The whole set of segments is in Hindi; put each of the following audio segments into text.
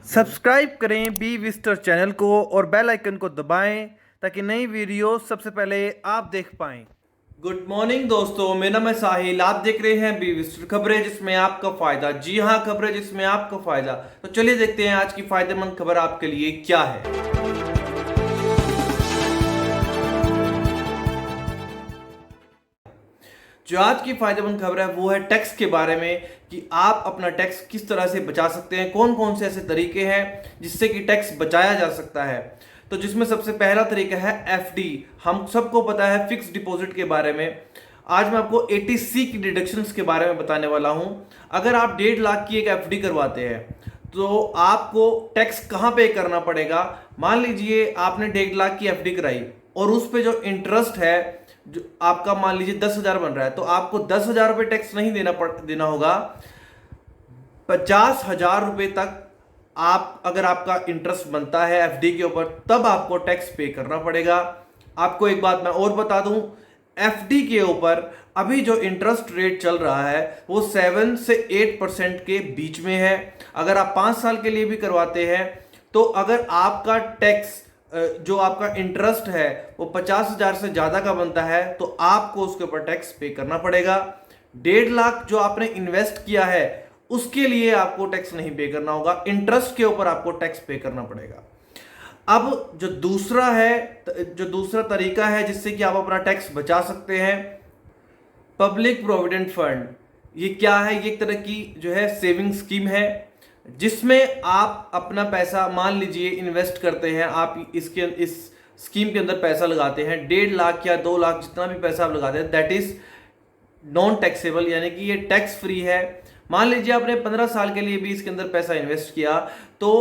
सब्सक्राइब करें बी विस्टर चैनल को और बेल आइकन को दबाएं ताकि नई वीडियो सबसे पहले आप देख पाएं। गुड मॉर्निंग दोस्तों, मेरा नाम है साहिल। आप देख रहे हैं बी विस्टर खबरें जिसमें आपका फायदा। जी हां, खबरें जिसमें आपका फायदा। तो चलिए देखते हैं आज की फायदेमंद खबर आपके लिए क्या है। जो आज की फायदेमंद खबर है वो है टैक्स के बारे में कि आप अपना टैक्स किस तरह से बचा सकते हैं, कौन कौन से ऐसे तरीके हैं जिससे कि टैक्स बचाया जा सकता है। तो जिसमें सबसे पहला तरीका है एफडी। हम सबको पता है फिक्स डिपॉजिट के बारे में। आज मैं आपको 80C की डिडक्शंस के बारे में बताने वाला हूं। अगर आप 1.5 लाख की एक एफडी करवाते हैं तो आपको टैक्स कहां पे करना पड़ेगा। मान लीजिए आपने 1.5 लाख की एफडी कराई और उस पे जो इंटरेस्ट है जो आपका मान लीजिए 10,000 बन रहा है, तो आपको 10,000 रुपये टैक्स नहीं देना होगा। 50,000 रुपये तक आप अगर आपका इंटरेस्ट बनता है एफडी के ऊपर तब आपको टैक्स पे करना पड़ेगा। आपको एक बात मैं और बता दूं, एफडी के ऊपर अभी जो इंटरेस्ट रेट चल रहा है वो 7 से 8% के बीच में है। अगर आप 5 साल के लिए भी करवाते हैं तो अगर आपका टैक्स जो आपका इंटरेस्ट है वो 50,000 से ज्यादा का बनता है तो आपको उसके ऊपर टैक्स पे करना पड़ेगा। 1.5 लाख जो आपने इन्वेस्ट किया है उसके लिए आपको टैक्स नहीं पे करना होगा, इंटरेस्ट के ऊपर आपको टैक्स पे करना पड़ेगा। अब जो दूसरा तरीका है जिससे कि आप अपना टैक्स बचा सकते हैं, पब्लिक प्रोविडेंट फंड। ये क्या है? ये एक तरह की जो है सेविंग स्कीम है जिसमें आप अपना पैसा मान लीजिए इन्वेस्ट करते हैं। आप इस स्कीम के अंदर पैसा लगाते हैं 1.5 लाख या 2 लाख, जितना भी पैसा आप लगाते हैं दैट इज नॉन टैक्सेबल, यानी कि ये टैक्स फ्री है। मान लीजिए आपने 15 साल के लिए भी इसके अंदर पैसा इन्वेस्ट किया तो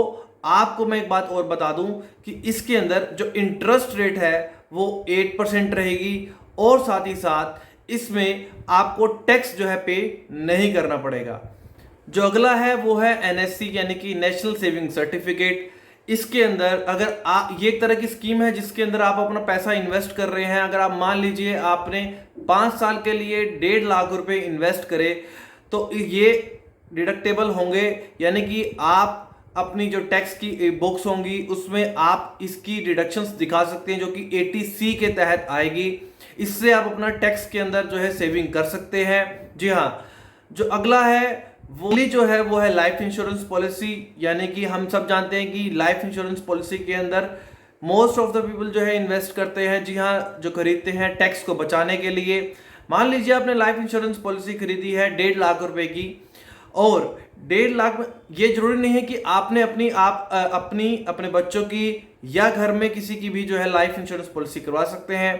आपको मैं एक बात और बता दूं कि इसके अंदर जो इंटरेस्ट रेट है वो 8% रहेगी और साथ ही साथ इसमें आपको टैक्स जो है पे नहीं करना पड़ेगा। जो अगला है वो है एनएससी यानी कि नेशनल सेविंग सर्टिफिकेट। इसके अंदर अगर ये एक तरह की स्कीम है जिसके अंदर आप अपना पैसा इन्वेस्ट कर रहे हैं। अगर आप मान लीजिए आपने 5 साल के लिए 1.5 लाख रुपए इन्वेस्ट करे तो ये डिडक्टेबल होंगे, यानी कि आप अपनी जो टैक्स की बुक्स होंगी उसमें आप इसकी डिडक्शंस दिखा सकते हैं जो कि 80C के तहत आएगी। इससे आप अपना टैक्स के अंदर जो है सेविंग कर सकते हैं। जी हाँ, जो अगला है वो है लाइफ इंश्योरेंस पॉलिसी। यानी कि हम सब जानते हैं कि लाइफ इंश्योरेंस पॉलिसी के अंदर मोस्ट ऑफ द पीपल जो है इन्वेस्ट करते हैं। जी हाँ, जो खरीदते हैं टैक्स को बचाने के लिए। मान लीजिए आपने लाइफ इंश्योरेंस पॉलिसी खरीदी है 1.5 लाख रुपए की, और 1.5 लाख में ये जरूरी नहीं है कि आपने अपने बच्चों की या घर में किसी की भी जो है लाइफ इंश्योरेंस पॉलिसी करवा सकते हैं।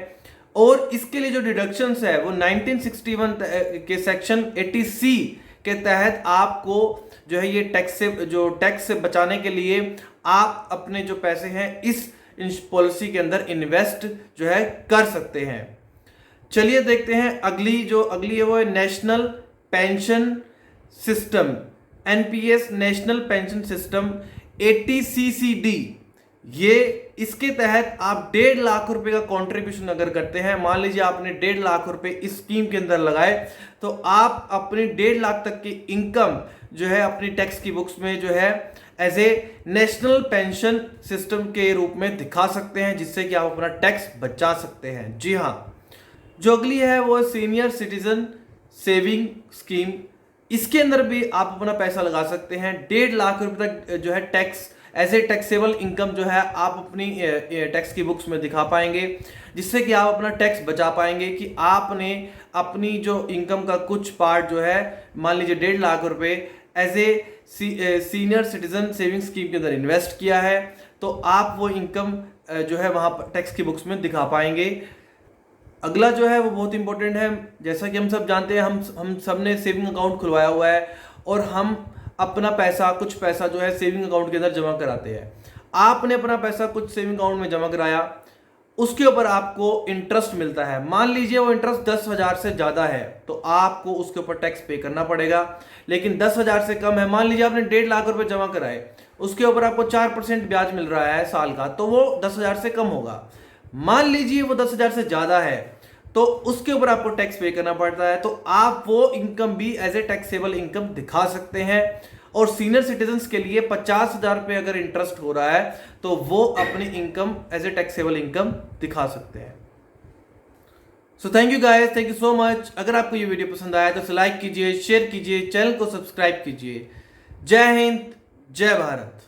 और इसके लिए जो डिडक्शंस है वो 1961 के सेक्शन 80C के तहत आपको जो है ये टैक्स से बचाने के लिए आप अपने जो पैसे हैं इस पॉलिसी के अंदर इन्वेस्ट जो है कर सकते हैं। चलिए देखते हैं अगली है वो है national pension system, NPS national pension system 80CCD। ये इसके तहत आप 1.5 लाख रुपए का कंट्रीब्यूशन अगर करते हैं, मान लीजिए आपने 1.5 लाख रुपए इस स्कीम के अंदर लगाए तो आप अपनी 1.5 लाख तक की इनकम जो है अपनी टैक्स की बुक्स में जो है as a national pension system के रूप में दिखा सकते हैं जिससे कि आप अपना टैक्स बचा सकते हैं। जी हाँ, जो अगली है वो सीनियर सिटीजन सेविंग स्कीम। इसके अंदर भी आप अपना पैसा लगा सकते हैं। 1.5 लाख रुपए तक जो है tax as a taxable income जो है आप अपनी टैक्स की बुक्स में दिखा पाएंगे जिससे कि आप अपना टैक्स बचा पाएंगे कि आपने अपनी जो इनकम का कुछ पार्ट जो है मान लीजिए 1.5 लाख रुपए as a senior citizen saving scheme के अंदर इन्वेस्ट किया है तो आप वो इनकम जो है वहां टैक्स की बुक्स में दिखा पाएंगे। अगला जो है वो बहुत इंपॉर्टेंट है। जैसा कि हम सब जानते हैं हम सब ने सेविंग अकाउंट खुलवाया हुआ है और हम अपना कुछ पैसा जो है सेविंग अकाउंट के अंदर जमा कराते हैं। आपने अपना पैसा कुछ सेविंग अकाउंट में जमा कराया, उसके ऊपर आपको इंटरेस्ट मिलता है। मान लीजिए वो इंटरेस्ट 10,000 से ज्यादा है तो आपको उसके ऊपर टैक्स पे करना पड़ेगा। लेकिन 10,000 से कम है, मान लीजिए आपने 1.5 लाख रुपए जमा कराए, उसके ऊपर आपको 4% ब्याज मिल रहा है साल का, तो वो 10,000 से कम होगा। मान लीजिए वो 10,000 से ज्यादा है तो उसके ऊपर आपको टैक्स पे करना पड़ता है, तो आप वो इनकम भी एज ए टैक्सेबल इनकम दिखा सकते हैं। और सीनियर सिटीजन्स के लिए 50,000 रुपये अगर इंटरेस्ट हो रहा है तो वो अपनी income as a taxable income दिखा सकते हैं। So thank you guys, thank you so much. अगर आपको ये वीडियो पसंद आया तो इसे लाइक कीजिए, शेयर कीजिए, चैनल को सब्सक्राइब कीजिए। जय हिंद, जय भारत।